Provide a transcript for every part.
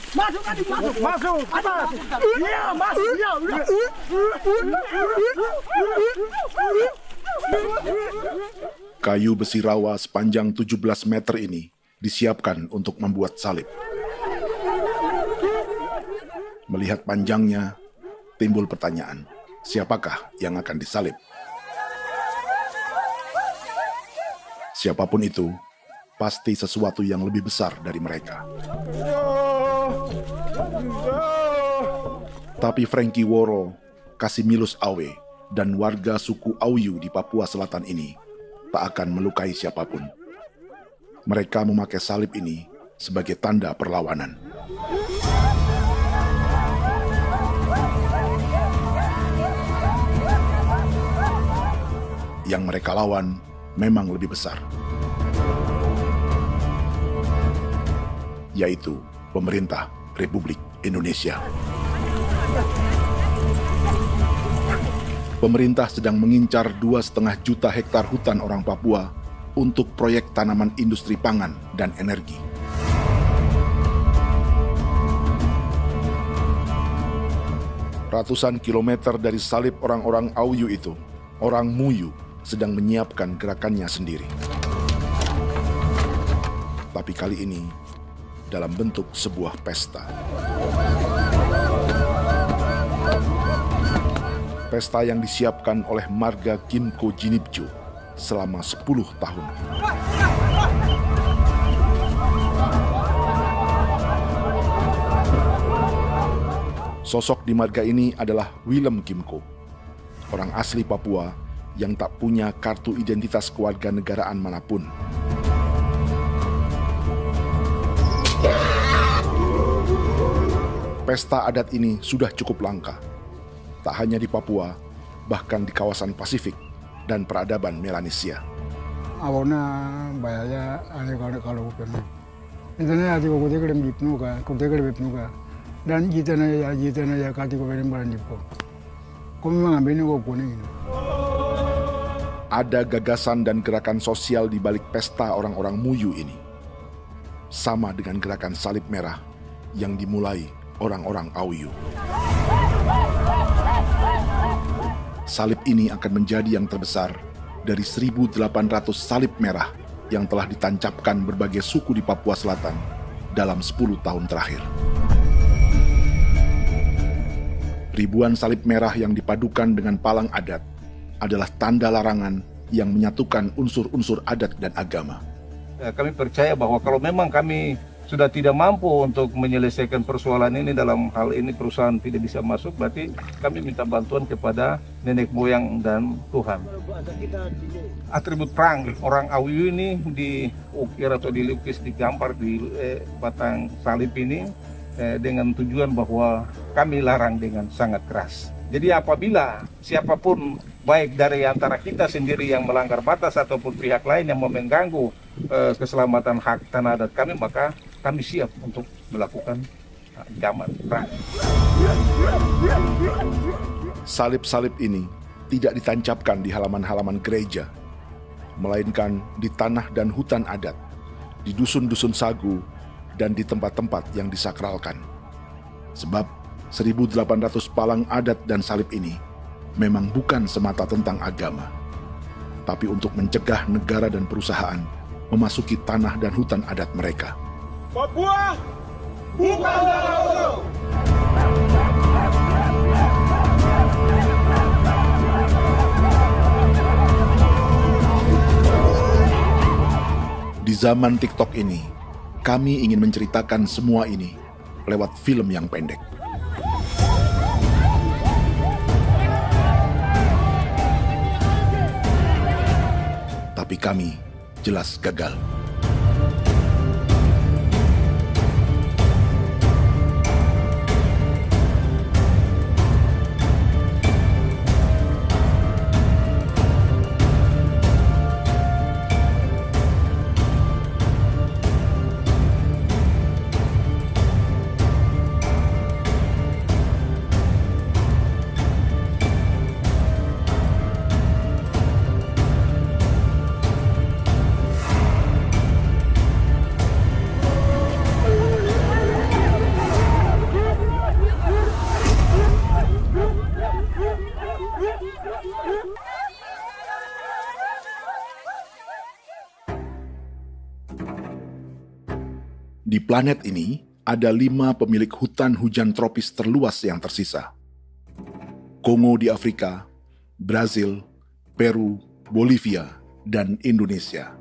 Masuk. Iya, masuk. Iya, udah. Kayu besi rawa sepanjang 17 meter ini disiapkan untuk membuat salib. Melihat panjangnya, timbul pertanyaan, siapakah yang akan disalib? Siapapun itu, pasti sesuatu yang lebih besar dari mereka. Tapi Frankie Woro, Casimilus Awe, dan warga suku Auyu di Papua Selatan ini tak akan melukai siapapun. Mereka memakai salib ini sebagai tanda perlawanan. Yang mereka lawan memang lebih besar, yaitu pemerintah Republik Indonesia. Pemerintah sedang mengincar 2,5 juta hektar hutan orang Papua untuk proyek tanaman industri pangan dan energi. Ratusan kilometer dari salib orang-orang Auyu itu, orang Muyu sedang menyiapkan gerakannya sendiri. Tapi kali ini dalam bentuk sebuah pesta. Pesta yang disiapkan oleh marga Kimco Jinibju selama 10 tahun. Sosok di marga ini adalah Willem Kimco, orang asli Papua yang tak punya kartu identitas kewarganegaraan manapun. Pesta adat ini sudah cukup langka. Tak hanya di Papua, bahkan di kawasan Pasifik dan peradaban Melanesia. Awalnya bayarnya kalau pernah. Internet ada kode kerem bipnuka, dan jitana ya kati ko berem baran dipo. Kami mengambil ko kuning. Ada gagasan dan gerakan sosial di balik pesta orang-orang Muyu ini. Sama dengan gerakan salib merah yang dimulai orang-orang Auyu. Salib ini akan menjadi yang terbesar dari 1.800 salib merah yang telah ditancapkan berbagai suku di Papua Selatan dalam 10 tahun terakhir. Ribuan salib merah yang dipadukan dengan palang adat adalah tanda larangan yang menyatukan unsur-unsur adat dan agama. Kami percaya bahwa kalau memang kami sudah tidak mampu untuk menyelesaikan persoalan ini, dalam hal ini perusahaan tidak bisa masuk, berarti kami minta bantuan kepada nenek moyang dan Tuhan. Atribut perang orang Auyu ini diukir atau dilukis, digambar di batang salib ini dengan tujuan bahwa kami larang dengan sangat keras. Jadi apabila siapapun, baik dari antara kita sendiri yang melanggar batas ataupun pihak lain yang mengganggu keselamatan hak tanah adat kami, maka kami siap untuk melakukan ancaman perang. Salib-salib ini tidak ditancapkan di halaman-halaman gereja, melainkan di tanah dan hutan adat, di dusun-dusun sagu, dan di tempat-tempat yang disakralkan. Sebab 1.800 palang adat dan salib ini memang bukan semata tentang agama, tapi untuk mencegah negara dan perusahaan memasuki tanah dan hutan adat mereka. Papua bukan negara kosong. Di zaman TikTok ini, kami ingin menceritakan semua ini lewat film yang pendek. Tapi kami jelas gagal. Di planet ini, ada 5 pemilik hutan hujan tropis terluas yang tersisa. Kongo di Afrika, Brazil, Peru, Bolivia, dan Indonesia.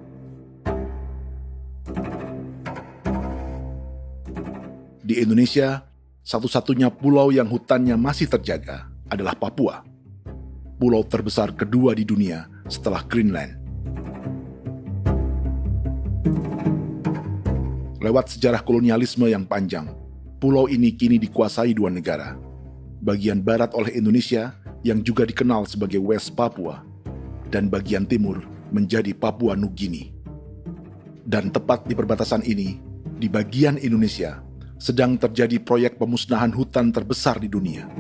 Di Indonesia, satu-satunya pulau yang hutannya masih terjaga adalah Papua, pulau terbesar kedua di dunia setelah Greenland. Lewat sejarah kolonialisme yang panjang, pulau ini kini dikuasai 2 negara. Bagian barat oleh Indonesia yang juga dikenal sebagai West Papua, dan bagian timur menjadi Papua Nugini. Dan tepat di perbatasan ini, di bagian Indonesia, sedang terjadi proyek pemusnahan hutan terbesar di dunia.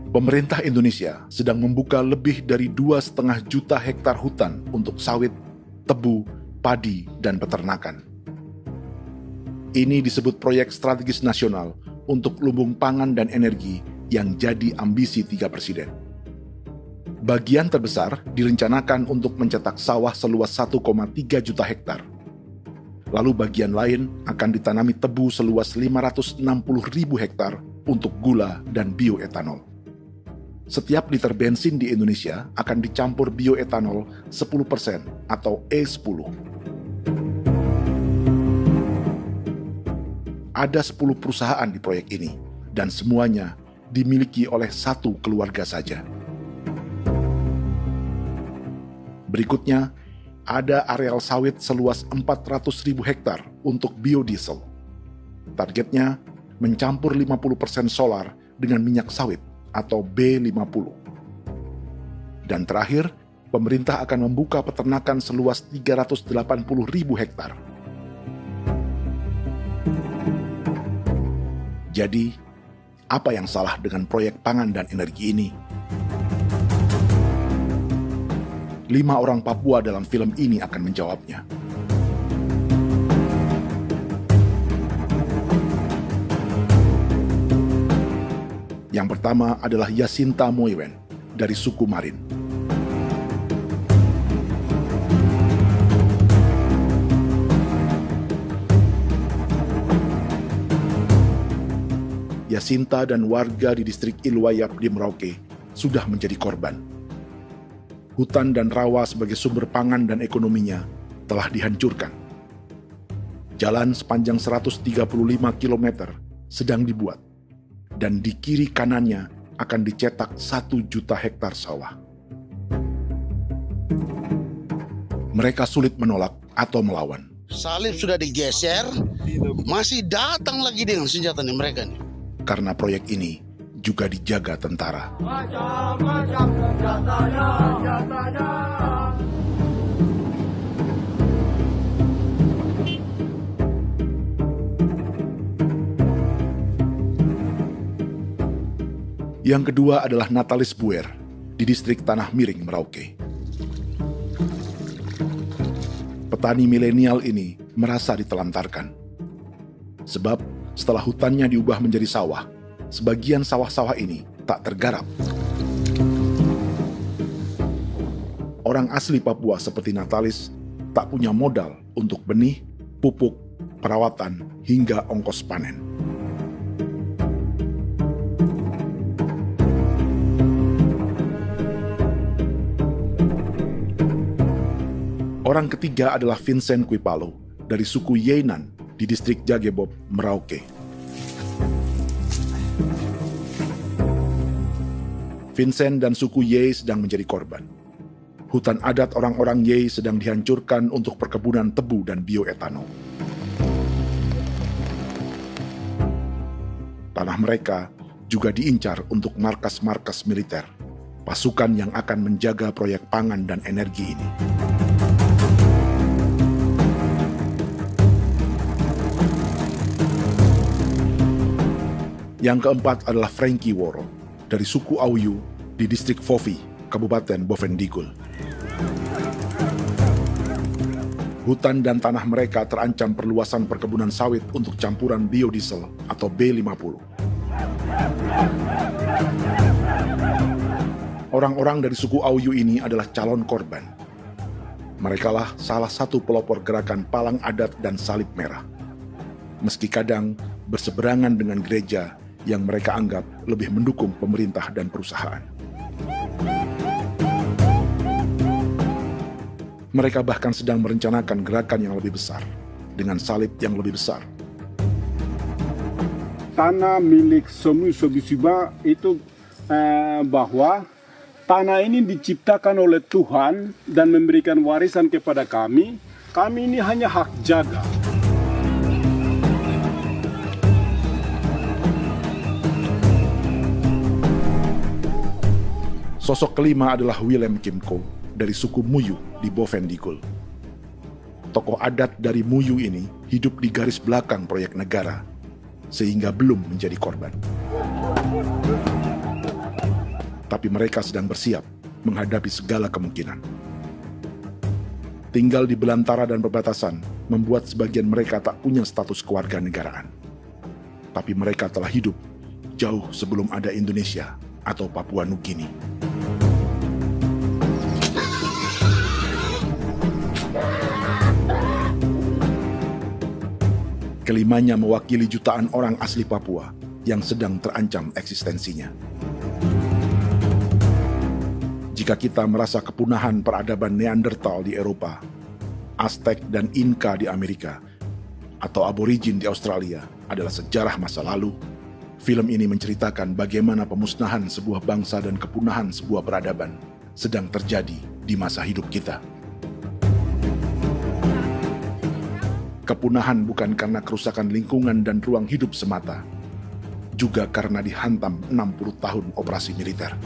Pemerintah Indonesia sedang membuka lebih dari 2,5 juta hektar hutan untuk sawit, tebu, padi, dan peternakan. Ini disebut proyek strategis nasional untuk lumbung pangan dan energi yang jadi ambisi 3 presiden. Bagian terbesar direncanakan untuk mencetak sawah seluas 1,3 juta hektar. Lalu bagian lain akan ditanami tebu seluas 560.000 hektar untuk gula dan bioetanol. Setiap liter bensin di Indonesia akan dicampur bioetanol 10% atau E10. Ada 10 perusahaan di proyek ini, dan semuanya dimiliki oleh 1 keluarga saja. Berikutnya, ada areal sawit seluas 400.000 hektar untuk biodiesel. Targetnya mencampur 50% solar dengan minyak sawit atau B50. Dan terakhir, pemerintah akan membuka peternakan seluas 380.000 hektar. Jadi, apa yang salah dengan proyek pangan dan energi ini? 5 orang Papua dalam film ini akan menjawabnya. Yang pertama adalah Yasinta Moiwen dari suku Marin. Yasinta dan warga di distrik Ilwayap di Merauke sudah menjadi korban. Hutan dan rawa sebagai sumber pangan dan ekonominya telah dihancurkan. Jalan sepanjang 135 km sedang dibuat, dan di kiri kanannya akan dicetak 1 juta hektar sawah. Mereka sulit menolak atau melawan. Salib sudah digeser, masih datang lagi dengan senjata mereka nih. Karena proyek ini juga dijaga tentara. Macam-macam senjatanya. Yang kedua adalah Natalis Buer di distrik Tanah Miring, Merauke. Petani milenial ini merasa ditelantarkan. Sebab setelah hutannya diubah menjadi sawah, sebagian sawah-sawah ini tak tergarap. Orang asli Papua seperti Natalis tak punya modal untuk benih, pupuk, perawatan, hingga ongkos panen. Orang ketiga adalah Vincent Kuipalo dari suku Yenan di distrik Jagebob, Merauke. Vincent dan suku Ye sedang menjadi korban. Hutan adat orang-orang Ye sedang dihancurkan untuk perkebunan tebu dan bioetanol. Tanah mereka juga diincar untuk markas-markas militer, pasukan yang akan menjaga proyek pangan dan energi ini. Yang keempat adalah Frankie Woro dari suku Auyu di distrik Fofi, Kabupaten Bovendigul. Hutan dan tanah mereka terancam perluasan perkebunan sawit untuk campuran biodiesel atau B50. Orang-orang dari suku Auyu ini adalah calon korban. Merekalah salah satu pelopor gerakan Palang Adat dan Salib Merah. Meski kadang berseberangan dengan gereja yang mereka anggap lebih mendukung pemerintah dan perusahaan. Mereka bahkan sedang merencanakan gerakan yang lebih besar, dengan salib yang lebih besar. Tanah milik Somu Sobisiba itu bahwa tanah ini diciptakan oleh Tuhan dan memberikan warisan kepada kami. Kami ini hanya hak jaga. Sosok kelima adalah Willem Kimco dari suku Muyu di Bovendigul. Tokoh adat dari Muyu ini hidup di garis belakang proyek negara, sehingga belum menjadi korban. Tapi mereka sedang bersiap menghadapi segala kemungkinan. Tinggal di belantara dan perbatasan membuat sebagian mereka tak punya status kewarganegaraan. Tapi mereka telah hidup jauh sebelum ada Indonesia atau Papua Nugini. Kelimanya mewakili jutaan orang asli Papua yang sedang terancam eksistensinya. Jika kita merasa kepunahan peradaban Neanderthal di Eropa, Aztec dan Inca di Amerika, atau aborigin di Australia adalah sejarah masa lalu, film ini menceritakan bagaimana pemusnahan sebuah bangsa dan kepunahan sebuah peradaban sedang terjadi di masa hidup kita. Kepunahan bukan karena kerusakan lingkungan dan ruang hidup semata, juga karena dihantam 60 tahun operasi militer.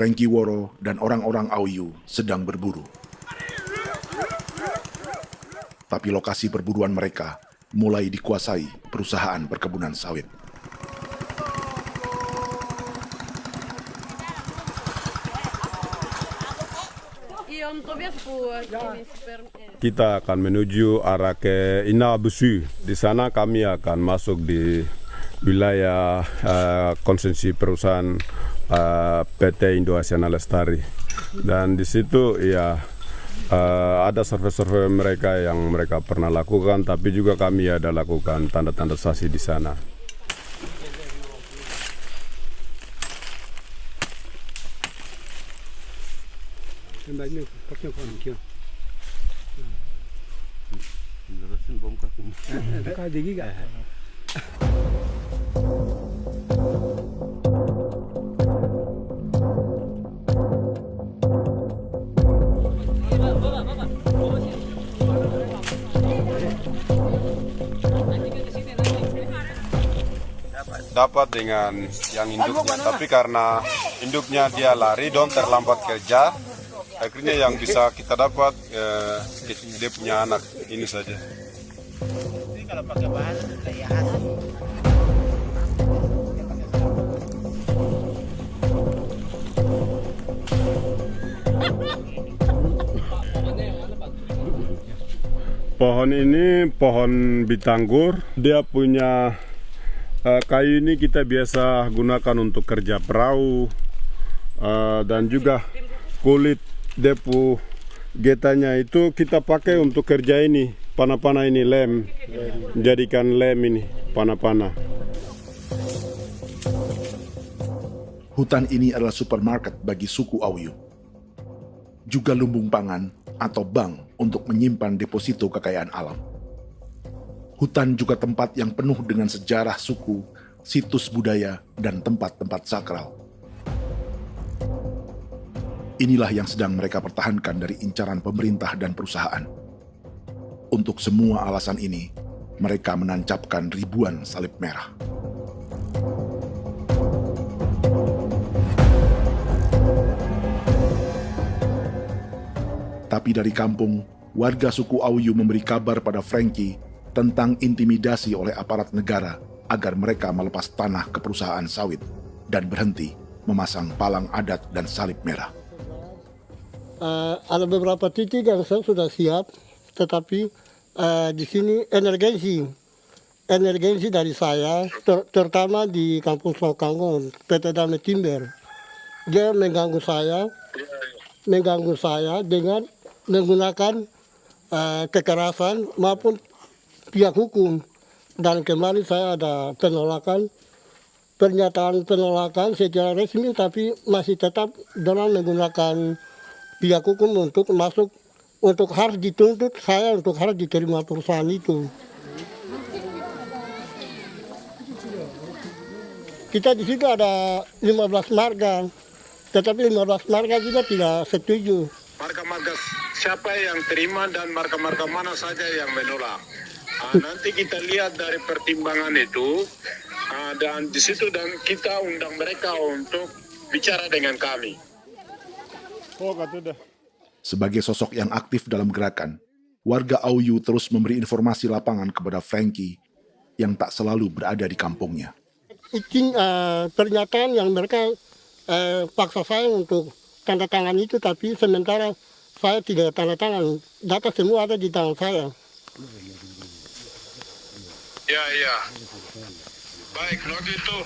Frankie Woro dan orang-orang Auyu sedang berburu. Tapi lokasi perburuan mereka mulai dikuasai perusahaan perkebunan sawit. Kita akan menuju arah ke Inabusu. Di sana kami akan masuk di wilayah konsesi perusahaan PT Indo Asiana Lestari, dan di situ ya ada survei-survei mereka yang mereka pernah lakukan, tapi juga kami ada lakukan tanda-tanda saksi di sana. Dapat dengan yang induknya, tapi karena induknya dia lari dan terlambat kerja, akhirnya yang bisa kita dapat dia punya anak ini saja. Ini kalau pakai bahan kayak hasil. Pohon ini pohon bitanggur, dia punya kayu ini kita biasa gunakan untuk kerja perahu, dan juga kulit depu getanya itu kita pakai untuk kerja ini, panah-panah ini lem, jadikan lem ini, panah-panah. Hutan ini adalah supermarket bagi suku Auyu. Juga lumbung pangan atau bank untuk menyimpan deposito kekayaan alam. Hutan juga tempat yang penuh dengan sejarah suku, situs budaya, dan tempat-tempat sakral. Inilah yang sedang mereka pertahankan dari incaran pemerintah dan perusahaan. Untuk semua alasan ini, mereka menancapkan ribuan salib merah. Tapi dari kampung, warga suku Auyu memberi kabar pada Frankie tentang intimidasi oleh aparat negara agar mereka melepas tanah ke perusahaan sawit dan berhenti memasang palang adat dan salib merah. Ada beberapa titik yang saya sudah siap, tetapi di sini emergensi dari saya, terutama di Kampung Sokangon, PT Damai Timber. Dia mengganggu saya dengan menggunakan kekerasan maupun pihak hukum. Dan kemarin saya ada pernyataan penolakan secara resmi, tapi masih tetap dengan menggunakan pihak hukum untuk masuk, untuk harus dituntut saya untuk harus diterima perusahaan itu. Kita di situ ada 15 marga, tetapi 15 marga juga tidak setuju. Marga-marga siapa yang terima dan marga-marga mana saja yang menolak. Nanti kita lihat dari pertimbangan itu, dan di situ dan kita undang mereka untuk bicara dengan kami. Sebagai sosok yang aktif dalam gerakan, warga Auyu terus memberi informasi lapangan kepada Frankie yang tak selalu berada di kampungnya. Izin pernyataan yang mereka paksa saya untuk tanda tangan itu, tapi sementara saya tidak tanda tangan. Data semua ada di tangan saya. Ya. Baik, kalau gitu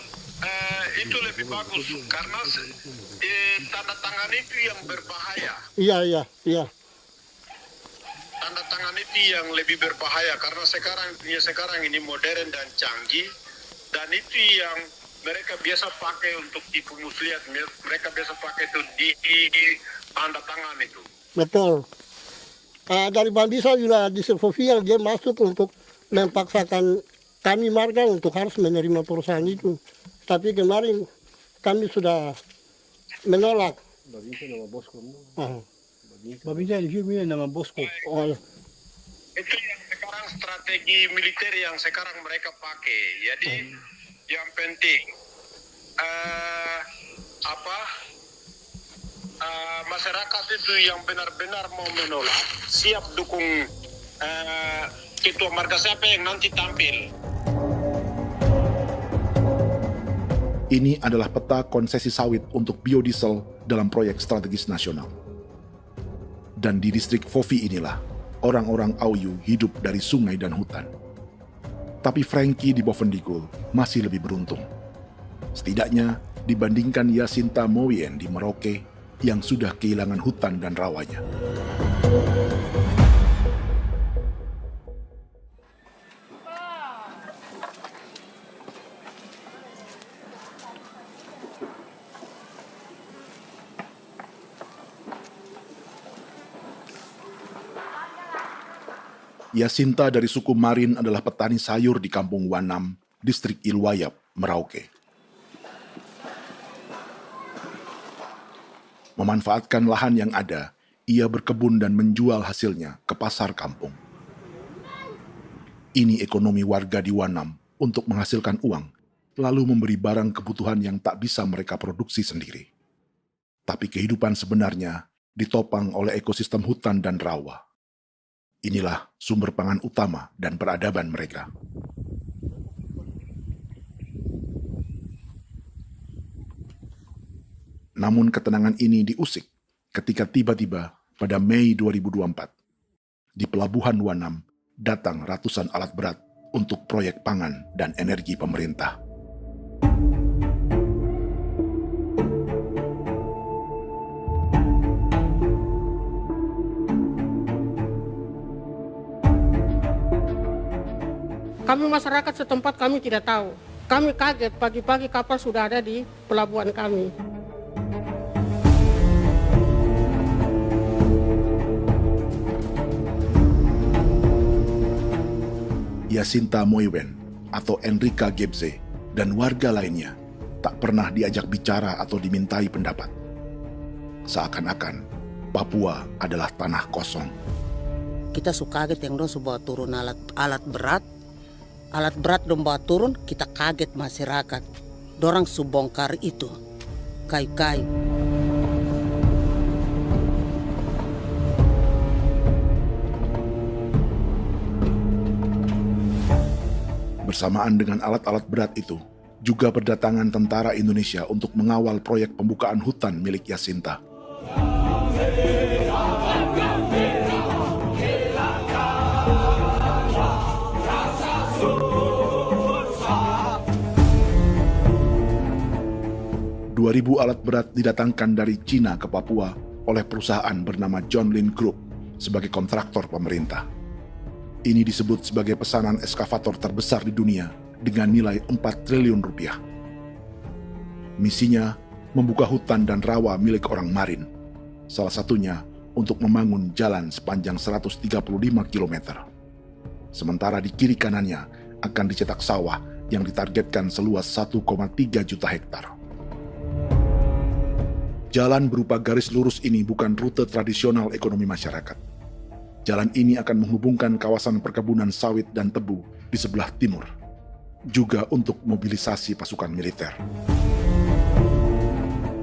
itu lebih bagus karena tanda tangan itu yang berbahaya. Iya. Tanda tangan itu yang lebih berbahaya karena sekarang ini modern dan canggih, dan itu yang mereka biasa pakai untuk tipu muslihat. Mereka biasa pakai itu di tanda tangan itu. Betul. Dari Bambisa juga di Sofia dia masuk untuk memaksakan kami marga untuk harus menerima perusahaan itu. Tapi kemarin kami sudah menolak. Babinsa nama bosku. Babinsa di sini nama bosku. Itu yang sekarang strategi militer yang sekarang mereka pakai. Jadi yang penting masyarakat itu yang benar-benar mau menolak siap dukung ketua marga siapa yang nanti tampil. Ini adalah peta konsesi sawit untuk biodiesel dalam proyek strategis nasional. Dan di distrik Fofi inilah, orang-orang Auyu hidup dari sungai dan hutan. Tapi Frankie di Bovendigul masih lebih beruntung. Setidaknya dibandingkan Yasinta Moyen di Merauke yang sudah kehilangan hutan dan rawanya. Yasinta dari suku Marin adalah petani sayur di Kampung Wanam, distrik Ilwayap, Merauke. Memanfaatkan lahan yang ada, ia berkebun dan menjual hasilnya ke pasar kampung. Ini ekonomi warga di Wanam untuk menghasilkan uang, lalu memberi barang kebutuhan yang tak bisa mereka produksi sendiri. Tapi kehidupan sebenarnya ditopang oleh ekosistem hutan dan rawa. Inilah sumber pangan utama dan peradaban mereka. Namun ketenangan ini diusik ketika tiba-tiba pada Mei 2024, di Pelabuhan Wanam datang ratusan alat berat untuk proyek pangan dan energi pemerintah. Kami masyarakat setempat kami tidak tahu. Kami kaget pagi-pagi kapal sudah ada di pelabuhan kami. Yasinta Moywen atau Enrika Gebze dan warga lainnya tak pernah diajak bicara atau dimintai pendapat. Seakan-akan Papua adalah tanah kosong. Kita suka kaget yang dong bawa turun alat berat dong bawa turun, kita kaget masyarakat. Dorang subongkar itu kayu-kayu. Bersamaan dengan alat-alat berat itu, juga berdatangan tentara Indonesia untuk mengawal proyek pembukaan hutan milik Jacinta. Ribu alat berat didatangkan dari Cina ke Papua oleh perusahaan bernama John Lin Group sebagai kontraktor pemerintah. Ini disebut sebagai pesanan eskavator terbesar di dunia dengan nilai 4 triliun rupiah. Misinya membuka hutan dan rawa milik orang Marin, salah satunya untuk membangun jalan sepanjang 135 km. Sementara di kiri kanannya akan dicetak sawah yang ditargetkan seluas 1,3 juta hektar. Jalan berupa garis lurus ini bukan rute tradisional ekonomi masyarakat. Jalan ini akan menghubungkan kawasan perkebunan sawit dan tebu di sebelah timur, juga untuk mobilisasi pasukan militer.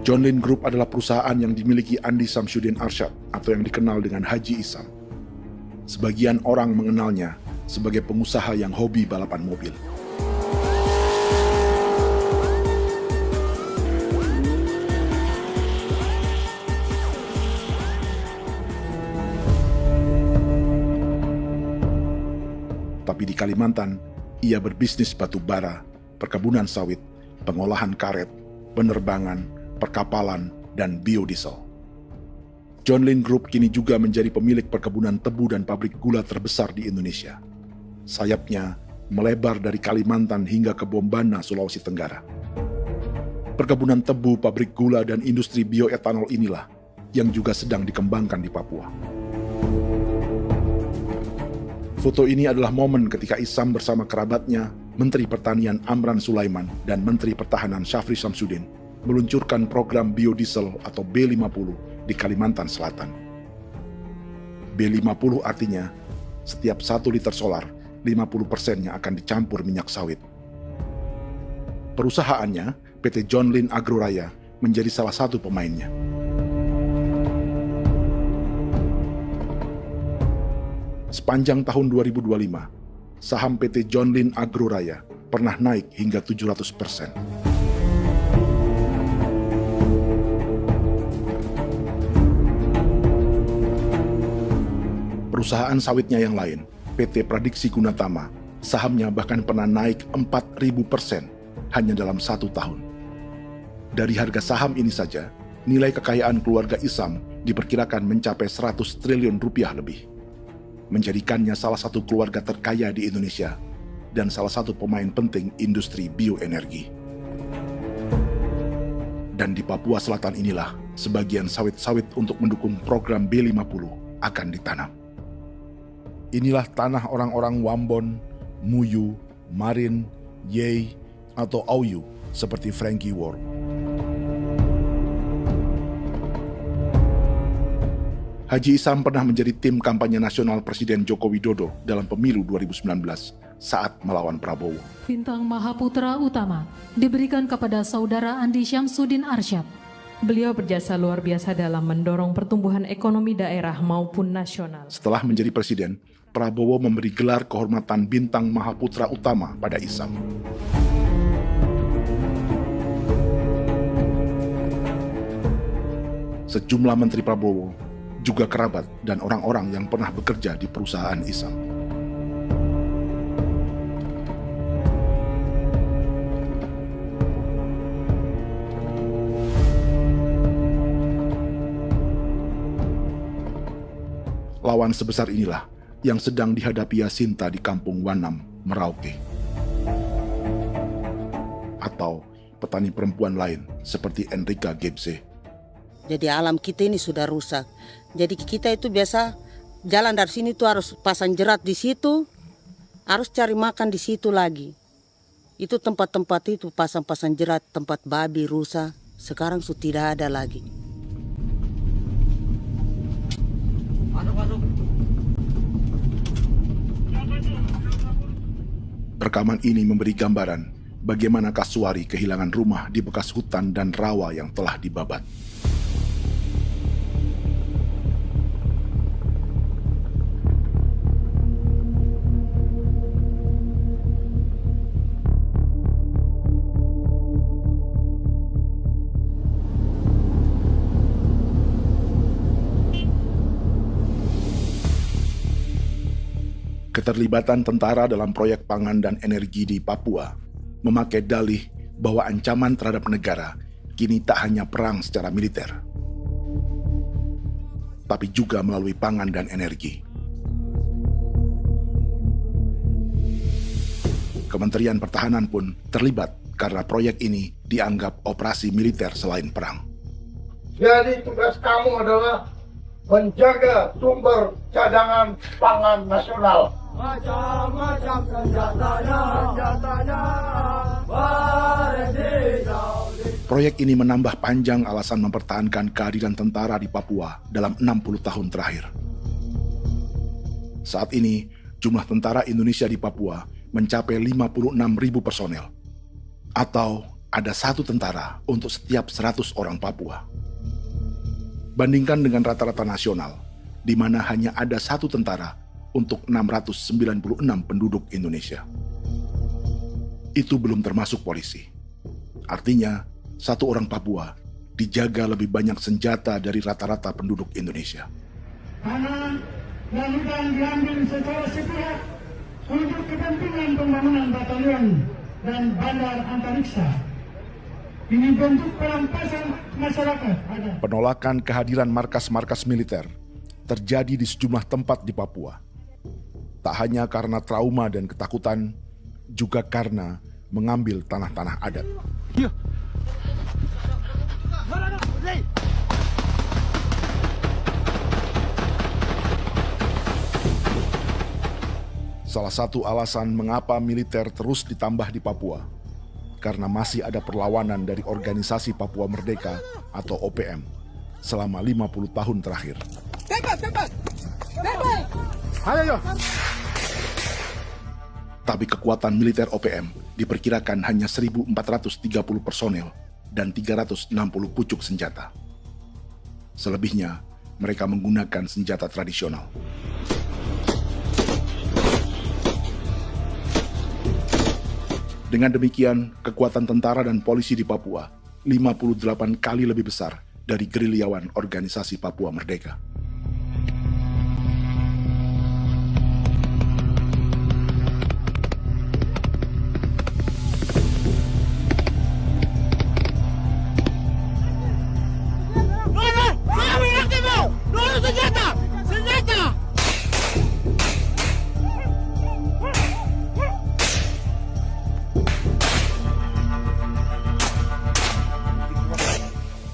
John Lin Group adalah perusahaan yang dimiliki Andi Samsudin Arsyad atau yang dikenal dengan Haji Isam. Sebagian orang mengenalnya sebagai pengusaha yang hobi balapan mobil. Tapi di Kalimantan, ia berbisnis batu bara, perkebunan sawit, pengolahan karet, penerbangan, perkapalan, dan biodiesel. John Lin Group kini juga menjadi pemilik perkebunan tebu dan pabrik gula terbesar di Indonesia. Sayapnya melebar dari Kalimantan hingga ke Bombana, Sulawesi Tenggara. Perkebunan tebu, pabrik gula, dan industri bioetanol inilah yang juga sedang dikembangkan di Papua. Foto ini adalah momen ketika Isam bersama kerabatnya, Menteri Pertanian Amran Sulaiman dan Menteri Pertahanan Syafri Samsudin meluncurkan program biodiesel atau B50 di Kalimantan Selatan. B50 artinya setiap 1 liter solar, 50%-nya akan dicampur minyak sawit. Perusahaannya, PT John Lin Agroraya, menjadi salah satu pemainnya. Sepanjang tahun 2025, saham PT John Lin Agroraya pernah naik hingga 700%. Perusahaan sawitnya yang lain, PT Pradiksi Gunatama, sahamnya bahkan pernah naik 4.000% hanya dalam 1 tahun. Dari harga saham ini saja, nilai kekayaan keluarga Isam diperkirakan mencapai 100 triliun rupiah lebih, menjadikannya salah satu keluarga terkaya di Indonesia dan salah satu pemain penting industri bioenergi. Dan di Papua Selatan inilah sebagian sawit-sawit untuk mendukung program B50 akan ditanam. Inilah tanah orang-orang Wambon, Muyu, Marin, Yei, atau Auyu seperti Frankie Ward. Haji Isam pernah menjadi tim kampanye nasional Presiden Joko Widodo dalam pemilu 2019 saat melawan Prabowo. Bintang Mahaputra Utama diberikan kepada Saudara Andi Syamsuddin Arsyad. Beliau berjasa luar biasa dalam mendorong pertumbuhan ekonomi daerah maupun nasional. Setelah menjadi presiden, Prabowo memberi gelar kehormatan Bintang Mahaputra Utama pada Isam. Sejumlah menteri Prabowo, juga kerabat dan orang-orang yang pernah bekerja di perusahaan Isam. Lawan sebesar inilah yang sedang dihadapi Jacinta di kampung Wanam, Merauke. Atau petani perempuan lain seperti Enrika Gebze. Jadi alam kita ini sudah rusak. Jadi kita itu biasa jalan dari sini tuh harus pasang jerat di situ, harus cari makan di situ lagi. Itu tempat-tempat itu pasang-pasang jerat, tempat babi, rusa, sekarang sudah tidak ada lagi. Rekaman ini memberi gambaran bagaimana Kasuari kehilangan rumah di bekas hutan dan rawa yang telah dibabat. Keterlibatan tentara dalam proyek pangan dan energi di Papua memakai dalih bahwa ancaman terhadap negara kini tak hanya perang secara militer, tapi juga melalui pangan dan energi. Kementerian Pertahanan pun terlibat karena proyek ini dianggap operasi militer selain perang. Jadi tugas kamu adalah menjaga sumber cadangan pangan nasional. Macam-macam senjatanya, Proyek ini menambah panjang alasan mempertahankan kehadiran tentara di Papua dalam 60 tahun terakhir. Saat ini, jumlah tentara Indonesia di Papua mencapai 56.000 personel, atau ada 1 tentara untuk setiap 100 orang Papua. Bandingkan dengan rata-rata nasional, di mana hanya ada 1 tentara untuk 696 penduduk Indonesia. Itu belum termasuk polisi. Artinya, 1 orang Papua dijaga lebih banyak senjata dari rata-rata penduduk Indonesia. Tanah dan hutan diambil secara sepihak untuk kepentingan pembangunan batalion dan bandar antariksa. Ini bentuk perampasan masyarakat. Penolakan kehadiran markas-markas militer terjadi di sejumlah tempat di Papua. Tak hanya karena trauma dan ketakutan, juga karena mengambil tanah-tanah adat. Salah satu alasan mengapa militer terus ditambah di Papua, karena masih ada perlawanan dari Organisasi Papua Merdeka atau OPM selama 50 tahun terakhir. Ayo. Tapi kekuatan militer OPM diperkirakan hanya 1.430 personel dan 360 pucuk senjata. Selebihnya, mereka menggunakan senjata tradisional. Dengan demikian, kekuatan tentara dan polisi di Papua 58 kali lebih besar dari gerilyawan Organisasi Papua Merdeka.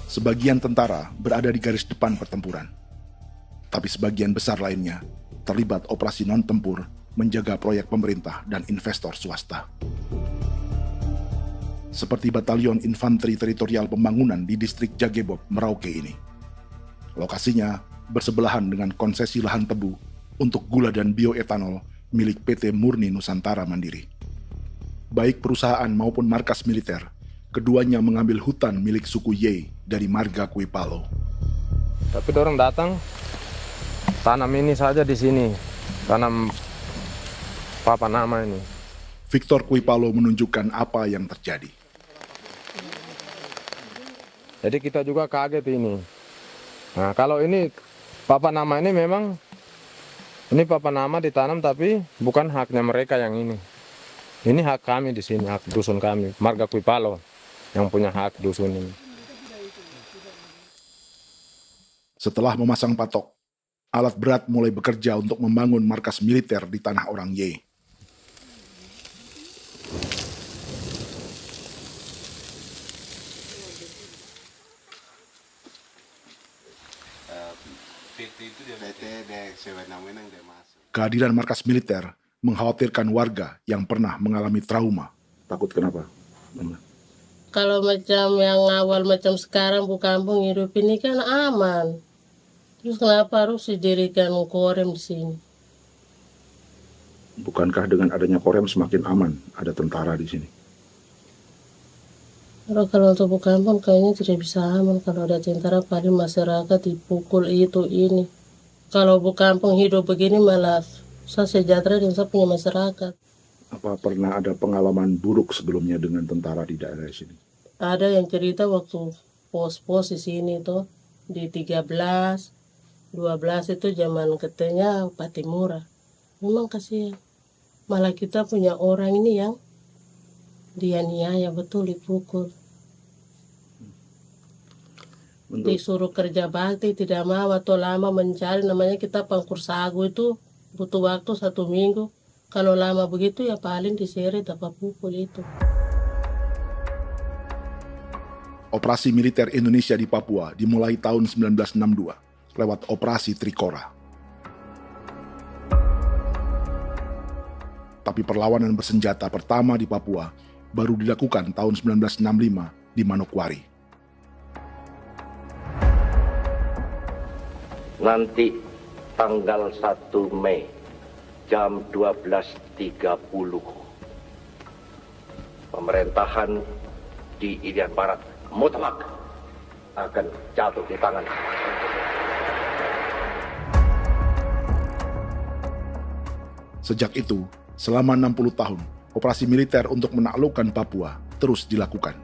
Sebagian tentara berada di garis depan pertempuran, tapi sebagian besar lainnya terlibat operasi non-tempur menjaga proyek pemerintah dan investor swasta. Seperti Batalion Infanteri Teritorial Pembangunan di distrik Jagebob, Merauke ini. Lokasinya bersebelahan dengan konsesi lahan tebu untuk gula dan bioetanol milik PT Murni Nusantara Mandiri. Baik perusahaan maupun markas militer, keduanya mengambil hutan milik suku Ye dari marga Kuipalo. Tapi dorong datang, tanam ini saja di sini, tanam papan nama ini. Victor Kuipalo menunjukkan apa yang terjadi. Jadi kita juga kaget ini. Nah, kalau ini papan nama ini memang, ini papan nama ditanam tapi bukan haknya mereka yang ini. Ini hak kami di sini, hak dusun kami, marga Kuipalo yang punya hak dusun ini. Setelah memasang patok, alat berat mulai bekerja untuk membangun markas militer di tanah orang Ye. Kehadiran markas militer mengkhawatirkan warga yang pernah mengalami trauma. Takut kenapa? Kalau macam yang awal macam sekarang bu kampung hidup ini kan aman. Terus kenapa harus didirikan korem di sini? Bukankah dengan adanya Korem semakin aman ada tentara di sini? Kalau untuk kampung kayaknya tidak bisa aman kalau ada tentara, paling masyarakat dipukul itu ini. Kalau kampung hidup begini malah saya sejahtera dan saya punya masyarakat. Apa pernah ada pengalaman buruk sebelumnya dengan tentara di daerah sini? Ada yang cerita waktu pos-pos di sini tuh di 13, 12 itu zaman katanya Patimura. Memang kasihan. Malah kita punya orang ini yang dianiaya betul, dipukul. Disuruh kerja bakti tidak mau atau lama mencari, namanya kita pangkur sagu itu butuh waktu 1 minggu. Kalau lama begitu ya paling diseret apa pukul itu. Operasi militer Indonesia di Papua dimulai tahun 1962 lewat Operasi Trikora. Tapi perlawanan bersenjata pertama di Papua baru dilakukan tahun 1965 di Manokwari. Nanti tanggal 1 Mei jam 12.30 pemerintahan di Irian Barat mutlak akan jatuh di tangan. Sejak itu, selama 60 tahun, operasi militer untuk menaklukkan Papua terus dilakukan.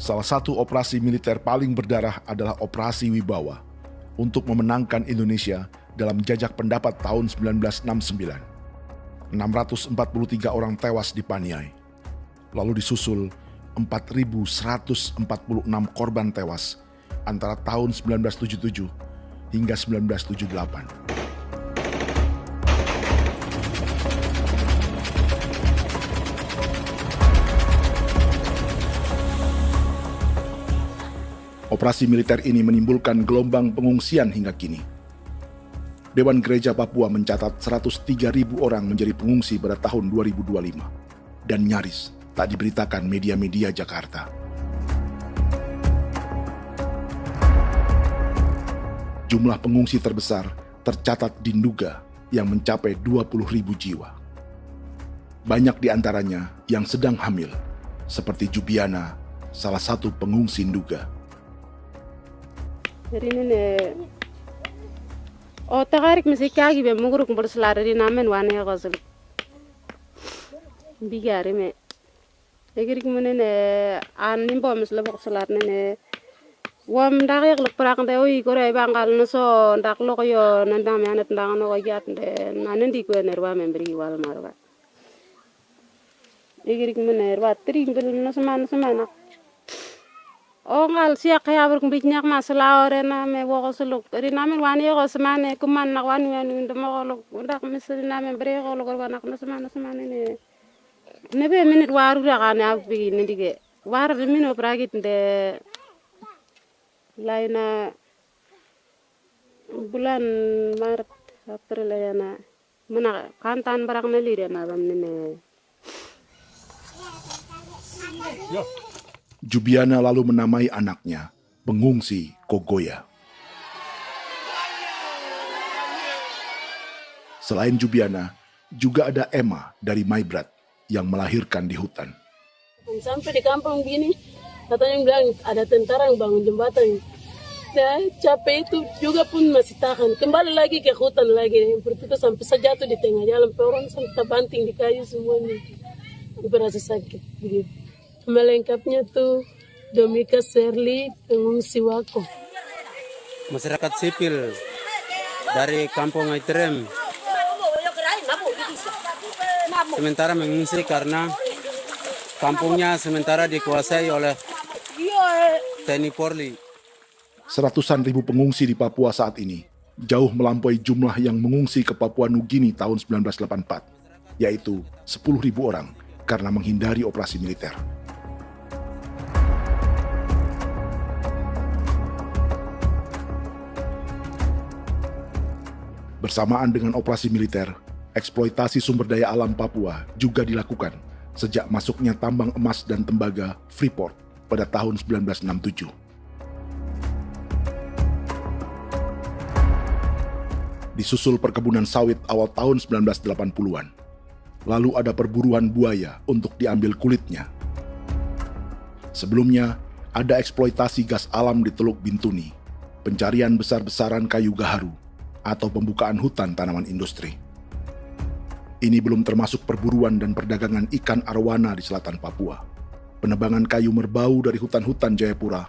Salah satu operasi militer paling berdarah adalah Operasi Wibawa untuk memenangkan Indonesia dalam jajak pendapat tahun 1969. 643 orang tewas di Paniai. Lalu disusul 4.146 korban tewas antara tahun 1977 hingga 1978. Operasi militer ini menimbulkan gelombang pengungsian hingga kini. Dewan Gereja Papua mencatat 103.000 orang menjadi pengungsi pada tahun 2025 dan nyaris tak diberitakan media-media Jakarta. Jumlah pengungsi terbesar tercatat di Nduga yang mencapai 20.000 jiwa. Banyak di antaranya yang sedang hamil, seperti Jubiana, salah satu pengungsi Nduga. Jadi ini tagarik mesti kagi be muguruk berselari di namen wane gosel bigari me egirik menene an nimbo misle bok selar nene wam dak yak lek prak de oi gore bangal no so ndak lo yo nandam yanet ndang no yat de nanen di ko nerwa membri wal marwa egirik mener wa tri bel no semana ngal siya kaya berkumpit nyak masalah orena me woko suluk ri namen wani ko semane kuman nak wani ndemo ko ndak misri namen bre ko lo nak no semana ne be minit waru da kana bi ni dige war be mino pragit de laina bulan Maret April yana mana kantan barang na lire na bam ne Jubiana lalu menamai anaknya pengungsi Kogoya. Selain Jubiana, juga ada Emma dari Maibrat yang melahirkan di hutan. Sampai di kampung gini, katanya bilang ada tentara yang bangun jembatan. Nah, capek itu juga pun masih tahan. Kembali lagi ke hutan lagi. Seperti itu sampai sejatuh di tengah jalan. Orang sampai banting di kayu semuanya. Berasa sakit begitu. Melengkapnya tuh Domika Serli, pengungsi Wako. Masyarakat sipil dari kampung Aitrem sementara mengungsi karena kampungnya sementara dikuasai oleh TNI Polri. Seratusan ribu pengungsi di Papua saat ini jauh melampaui jumlah yang mengungsi ke Papua Nugini tahun 1984, yaitu 10.000 orang karena menghindari operasi militer. Bersamaan dengan operasi militer, eksploitasi sumber daya alam Papua juga dilakukan sejak masuknya tambang emas dan tembaga Freeport pada tahun 1967. Disusul perkebunan sawit awal tahun 1980-an. Lalu ada perburuan buaya untuk diambil kulitnya. Sebelumnya, ada eksploitasi gas alam di Teluk Bintuni, pencarian besar-besaran kayu gaharu, atau pembukaan hutan tanaman industri. Ini belum termasuk perburuan dan perdagangan ikan arwana di selatan Papua, penebangan kayu merbau dari hutan-hutan Jayapura,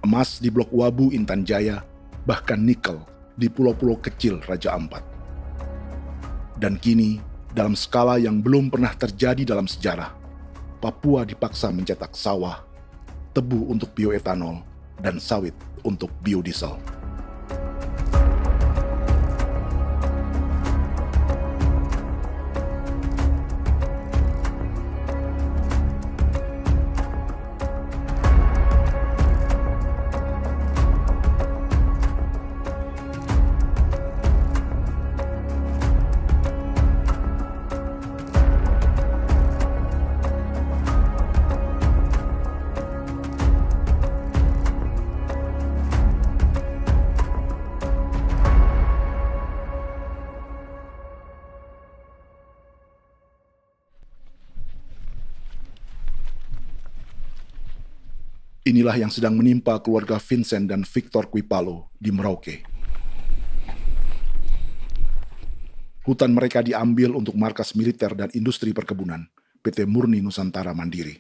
emas di Blok Wabu Intan Jaya, bahkan nikel di pulau-pulau kecil Raja Ampat. Dan kini, dalam skala yang belum pernah terjadi dalam sejarah, Papua dipaksa mencetak sawah, tebu untuk bioetanol, dan sawit untuk biodiesel. Inilah yang sedang menimpa keluarga Vincent dan Victor Kuipalo di Merauke. Hutan mereka diambil untuk markas militer dan industri perkebunan, PT Murni Nusantara Mandiri.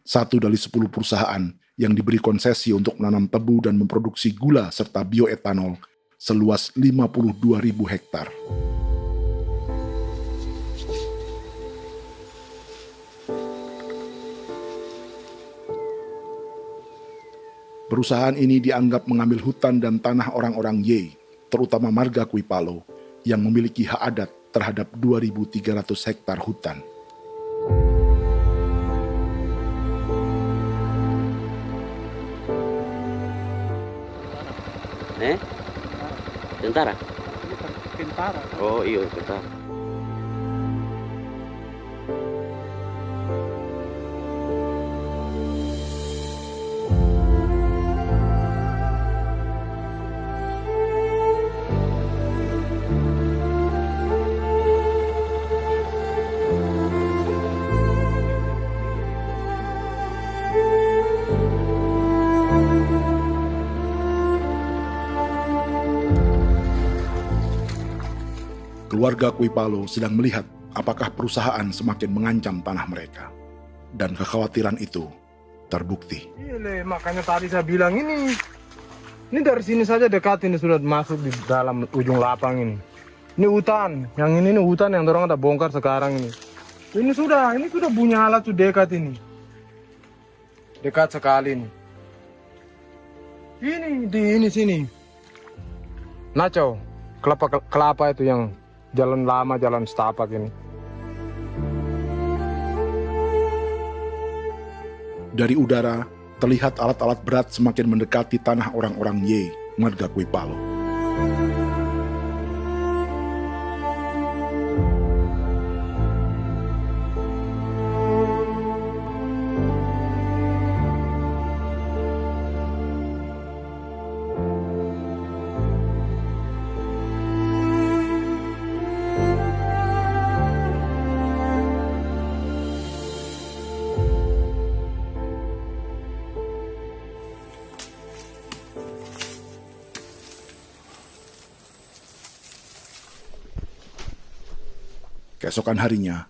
1 dari 10 perusahaan yang diberi konsesi untuk menanam tebu dan memproduksi gula serta bioetanol seluas 52.000 hektar. Perusahaan ini dianggap mengambil hutan dan tanah orang-orang Ye, terutama marga Kuipalo, yang memiliki hak adat terhadap 2.300 hektar hutan. Tentara? Tentara. Oh iya, tentara. Keluarga Kuipalo sedang melihat apakah perusahaan semakin mengancam tanah mereka. Dan kekhawatiran itu terbukti. Iya, makanya tadi saya bilang ini dari sini saja dekat ini sudah masuk di dalam ujung lapang ini. Ini hutan, yang ini hutan yang orang ada bongkar sekarang ini. Ini sudah punya alat sudah dekat ini. Dekat sekali ini. Ini sini. Nacau, kelapa itu yang jalan lama, jalan setapak ini. Dari udara, terlihat alat-alat berat semakin mendekati tanah orang-orang Ye, marga Kuipalo. Keesokan harinya,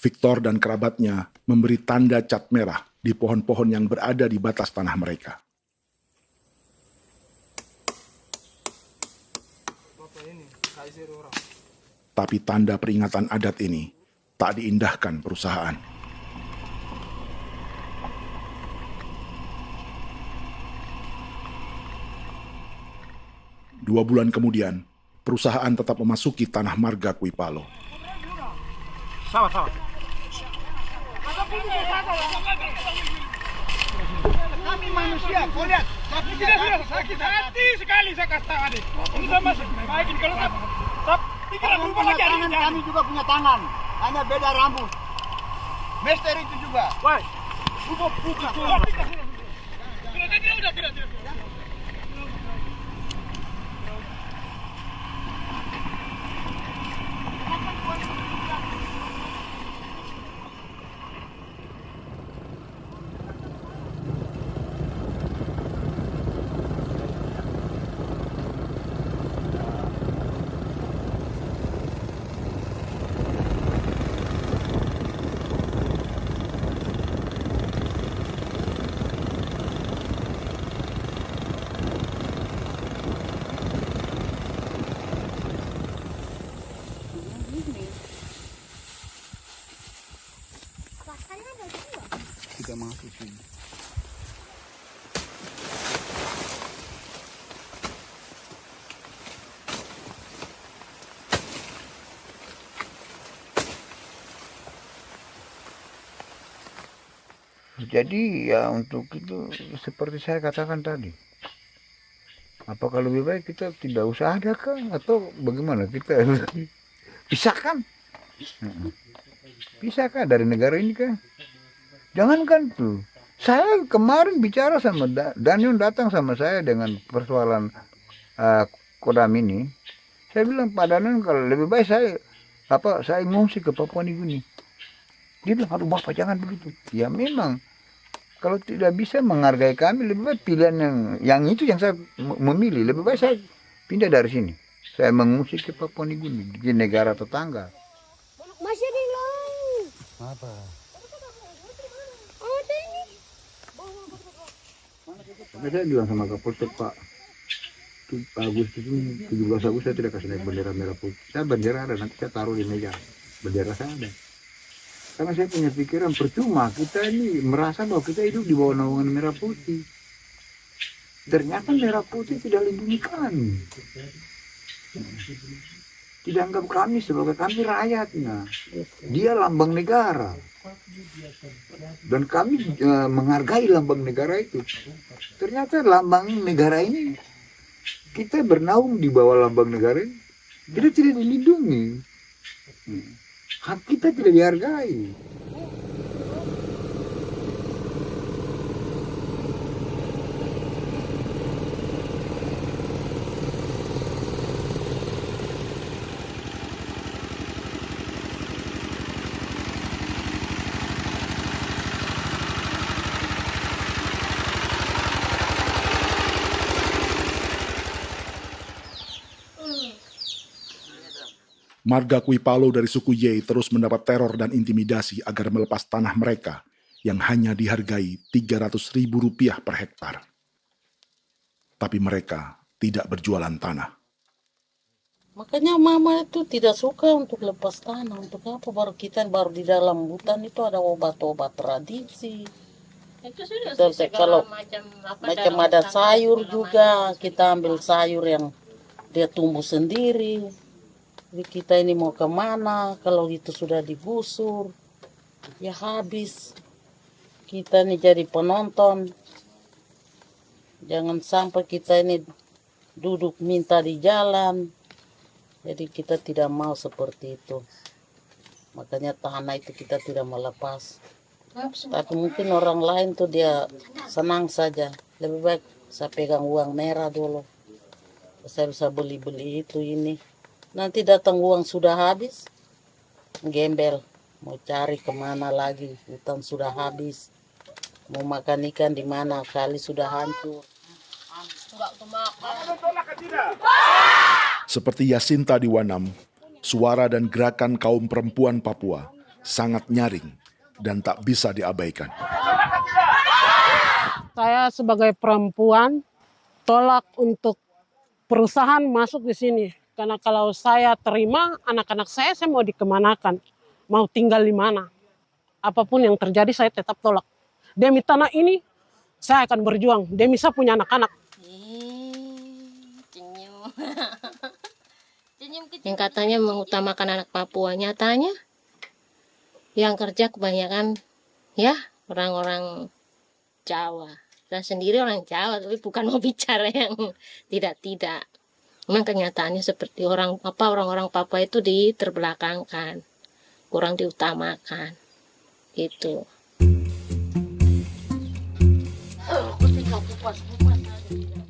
Victor dan kerabatnya memberi tanda cat merah di pohon-pohon yang berada di batas tanah mereka. Tapi tanda peringatan adat ini tak diindahkan perusahaan. Dua bulan kemudian, perusahaan tetap memasuki tanah marga Kuipalo. Sama. Kami manusia, kau lihat. Tapi tidak sudah sakit hati sekali saya kata adik. Ini sama baik ini kalau tidak berubah lagi adik. Kami juga punya tangan, hanya beda rambut. Mister itu juga. Wah, buka. Tidak. masuk sini. Jadi ya untuk itu seperti saya katakan tadi, apakah lebih baik kita tidak usah ada kan atau bagaimana, kita pisahkan, pisahkan dari negara ini kan, jangankan tuh. Saya kemarin bicara sama Daniel, datang sama saya dengan persoalan Kodam ini. Saya bilang, Pak Daniel, kalau lebih baik saya ngungsi ke Papua Nugini. Dia bilang, aduh Bapak jangan begitu. Ya memang, kalau tidak bisa menghargai kami, lebih baik pilihan yang itu yang saya memilih. Lebih baik saya pindah dari sini. Saya mengungsi ke Papua Nugini, di negara tetangga. Masih di laut. Apa? Ada ini. Saya bilang sama Kapolsek, Pak, Agustus ini, 17 Agustus saya tidak kasih naik bendera merah putih. Saya bendera ada, nanti saya taruh di meja. Bendera saya ada. Karena saya punya pikiran percuma kita ini merasa bahwa kita hidup di bawah naungan merah putih. Ternyata merah putih tidak lindungi kami. Tidak anggap kami sebagai kami rakyatnya. Dia lambang negara. Dan kami menghargai lambang negara itu. Ternyata lambang negara ini, kita bernaung di bawah lambang negara ini, kita tidak dilindungi. Hak kita tidak dihargai. Marga Kuipalo dari suku Ye terus mendapat teror dan intimidasi agar melepas tanah mereka yang hanya dihargai Rp300.000 per hektar. Tapi mereka tidak berjualan tanah. Makanya mama itu tidak suka untuk lepas tanah. Untuk apa? Baru di dalam hutan itu ada obat-obat tradisi. Itu sudah Kalau macam ada sayur juga, kita ambil sayur yang dia tumbuh sendiri. Jadi kita ini mau kemana, kalau itu sudah digusur, ya habis. Kita ini jadi penonton. Jangan sampai kita ini duduk minta di jalan. Jadi kita tidak mau seperti itu. Makanya tanah itu kita tidak melepas. Tapi mungkin orang lain tuh dia senang saja. Lebih baik saya pegang uang merah dulu. Saya bisa beli-beli itu ini. Nanti datang uang sudah habis, gembel, mau cari kemana lagi, hutan sudah habis, mau makan ikan di mana, kali sudah hancur. Seperti Yasinta di Wanam, suara dan gerakan kaum perempuan Papua sangat nyaring dan tak bisa diabaikan. Saya sebagai perempuan tolak untuk perusahaan masuk di sini. Karena kalau saya terima anak-anak saya mau dikemanakan, mau tinggal di mana. Apapun yang terjadi saya tetap tolak. Demi tanah ini saya akan berjuang, demi saya punya anak-anak. Yang katanya mengutamakan anak Papua, nyatanya yang kerja kebanyakan ya orang-orang Jawa. Dan sendiri orang Jawa, tapi bukan mau bicara yang tidak-tidak. Memang kenyataannya seperti orang-orang Papua itu diterbelakangkan, kurang diutamakan, gitu.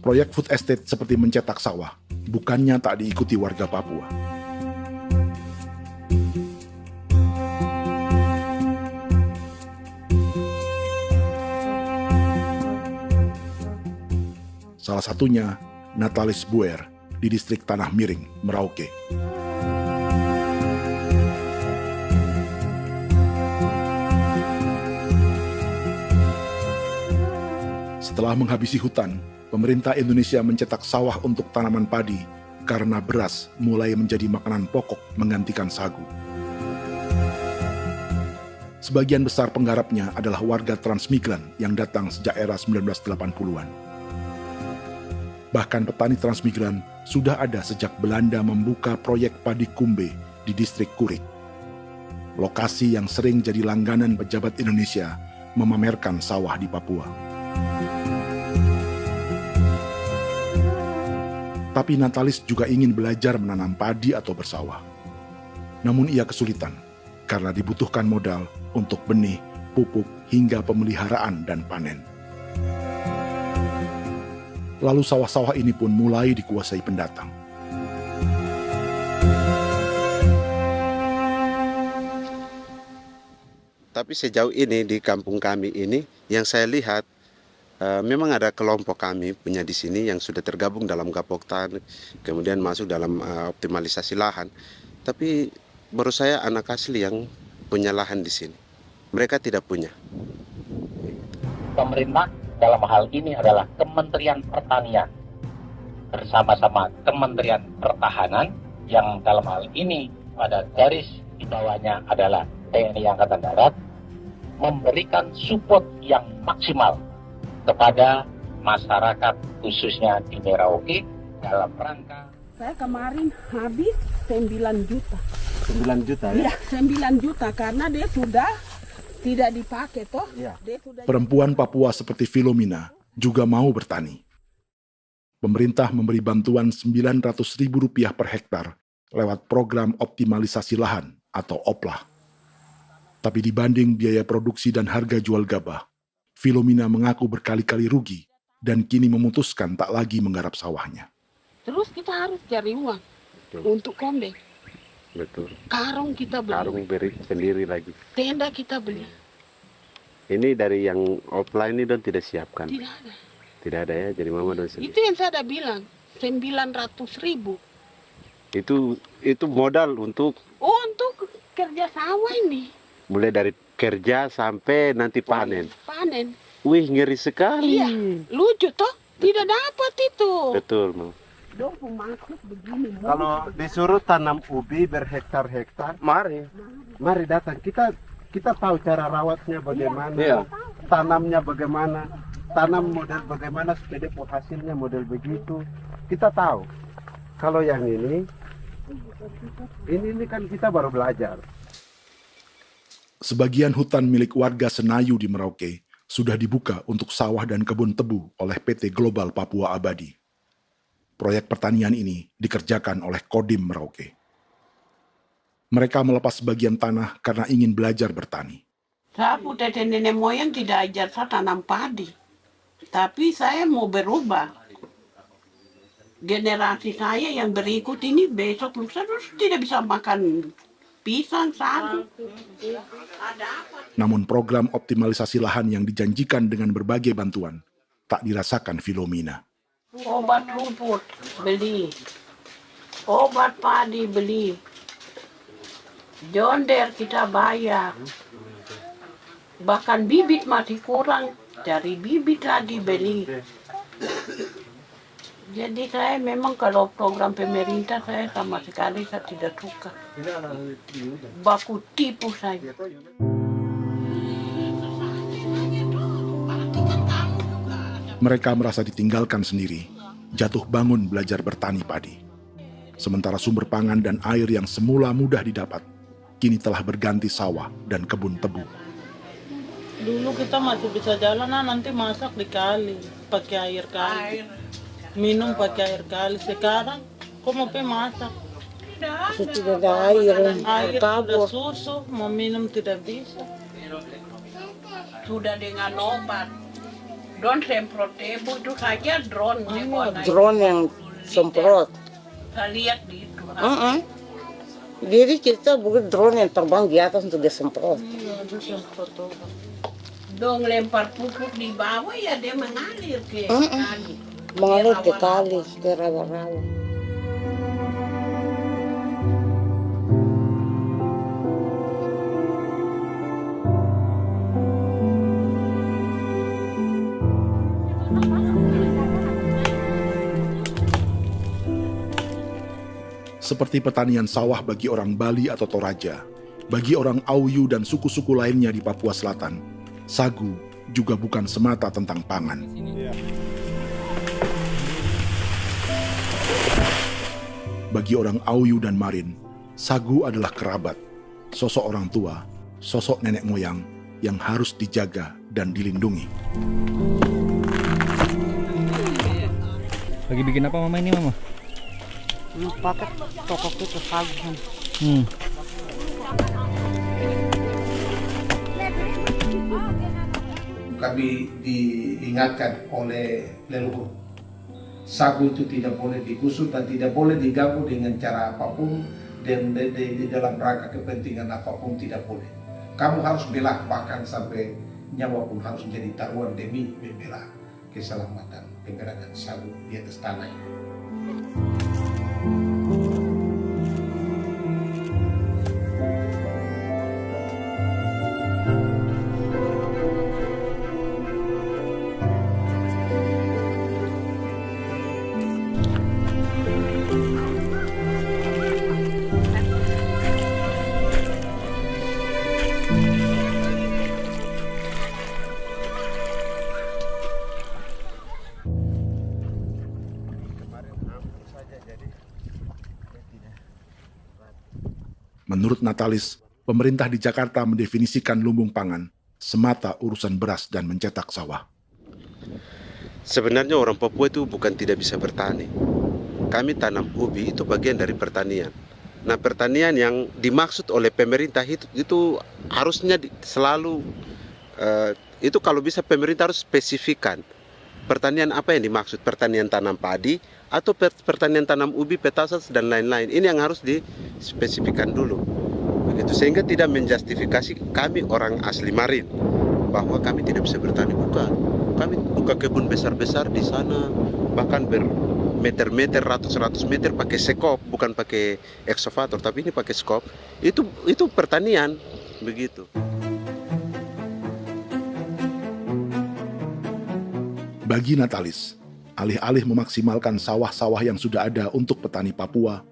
Proyek food estate seperti mencetak sawah, bukannya tak diikuti warga Papua. Salah satunya Natalis Buer di distrik Tanah Miring, Merauke. Setelah menghabisi hutan, pemerintah Indonesia mencetak sawah untuk tanaman padi karena beras mulai menjadi makanan pokok menggantikan sagu. Sebagian besar penggarapnya adalah warga transmigran yang datang sejak era 1980-an. Bahkan petani transmigran sudah ada sejak Belanda membuka proyek padi kumbe di distrik Kurik. Lokasi yang sering jadi langganan pejabat Indonesia memamerkan sawah di Papua. Tapi Natalis juga ingin belajar menanam padi atau bersawah. Namun ia kesulitan karena dibutuhkan modal untuk benih, pupuk, hingga pemeliharaan dan panen. Lalu sawah-sawah ini pun mulai dikuasai pendatang. Tapi sejauh ini di kampung kami ini yang saya lihat memang ada kelompok kami punya di sini yang sudah tergabung dalam Gapoktan, kemudian masuk dalam optimalisasi lahan. Tapi baru saya anak asli yang punya lahan di sini. Mereka tidak punya. Pemerintah dalam hal ini adalah Kementerian Pertanian bersama-sama Kementerian Pertahanan yang dalam hal ini pada garis di bawahnya adalah TNI Angkatan Darat, memberikan support yang maksimal kepada masyarakat khususnya di Merauke dalam rangka. Saya kemarin habis 9 juta. 9 juta ya? Iya, 9 juta karena dia sudah tidak dipakai toh. Ya. Perempuan Papua seperti Filomina juga mau bertani. Pemerintah memberi bantuan Rp900.000 per hektar lewat program optimalisasi lahan atau OPLAH. Tapi dibanding biaya produksi dan harga jual gabah, Filomina mengaku berkali-kali rugi dan kini memutuskan tak lagi menggarap sawahnya. Terus kita harus cari uang untuk kombe. Betul. Karung kita beli. Karung beri sendiri lagi. Tenda kita beli. Ini dari yang offline ini don tidak siapkan. Tidak ada. Tidak ada ya, jadi mama don sendiri. Itu yang saya udah bilang, 900.000. Itu modal untuk kerja sawah ini. Mulai dari kerja sampai nanti panen. Panen. Wih, ngeri sekali. Iya, lucu toh? Tidak dapat itu. Betul, Mam. Kalau disuruh tanam ubi berhektar-hektar, mari datang. Kita tahu cara rawatnya bagaimana, iya. Tanamnya bagaimana, tanam model bagaimana supaya hasilnya model begitu. Kita tahu. Kalau yang ini kan kita baru belajar. Sebagian hutan milik warga Senayu di Merauke sudah dibuka untuk sawah dan kebun tebu oleh PT Global Papua Abadi. Proyek pertanian ini dikerjakan oleh Kodim Merauke. Mereka melepas sebagian tanah karena ingin belajar bertani. Saya punya nenek moyang tidak ajar saya tanam padi. Tapi saya mau berubah. Generasi saya yang berikut ini besok lusa tidak bisa makan pisang, sagu. Namun program optimalisasi lahan yang dijanjikan dengan berbagai bantuan tak dirasakan Filomina. Obat rumput beli, obat padi beli, jonder kita bayar, bahkan bibit masih kurang, cari bibit lagi beli. Jadi saya memang kalau program pemerintah saya sama sekali saya tidak suka. Baku tipu saya. Mereka merasa ditinggalkan sendiri, jatuh bangun belajar bertani padi. Sementara sumber pangan dan air yang semula mudah didapat, kini telah berganti sawah dan kebun tebu. Dulu kita masih bisa jalan, nanti masak di kali, pakai air kali. Minum pakai air kali. Sekarang, kok mau masak? Tidak ada air. Air sudah susu, mau minum tidak bisa. Sudah dengan obat. Drone semprot tebu itu saja drone. Drone yang semprot. Saya lihat di itu. Jadi kita bukan drone yang terbang di atas untuk disemprot. Iya, itu semprot obat. Dong lempar pupuk di bawah ya dia mengalir ke kali. Mengalir ke kali, ke rawa-rawa. Seperti pertanian sawah bagi orang Bali atau Toraja, Bagi orang Auyu dan suku-suku lainnya di Papua Selatan, sagu juga bukan semata tentang pangan. Bagi orang Auyu dan Marin, sagu adalah kerabat, sosok orang tua, sosok nenek moyang yang harus dijaga dan dilindungi. Lagi bikin apa mama ini mama? Pakai toko itu sagu. Kami diingatkan oleh leluhur, sagu itu tidak boleh digusur dan tidak boleh diganggu dengan cara apapun, dan di dalam rangka kepentingan apapun tidak boleh. Kamu harus bela, bahkan sampai nyawa pun harus menjadi taruhan demi membela keselamatan pemberangan sagu di atas tanah ini. Menurut Natalis, pemerintah di Jakarta mendefinisikan lumbung pangan semata urusan beras dan mencetak sawah. Sebenarnya orang Papua itu bukan tidak bisa bertani. Kami tanam ubi itu bagian dari pertanian. Nah, pertanian yang dimaksud oleh pemerintah itu harusnya selalu, itu kalau bisa pemerintah harus spesifikkan. Pertanian apa yang dimaksud? Pertanian tanam padi atau pertanian tanam ubi, petasan dan lain-lain. Ini yang harus dispesifikkan dulu. Begitu, sehingga tidak menjustifikasi kami orang asli Marin bahwa kami tidak bisa bertani. Bukan. Kami buka kebun besar-besar di sana, bahkan bermeter-meter, ratus-ratus meter pakai sekop, bukan pakai ekskavator, tapi ini pakai skop. Itu pertanian, begitu. Bagi Natalis, alih-alih memaksimalkan sawah-sawah yang sudah ada untuk petani Papua,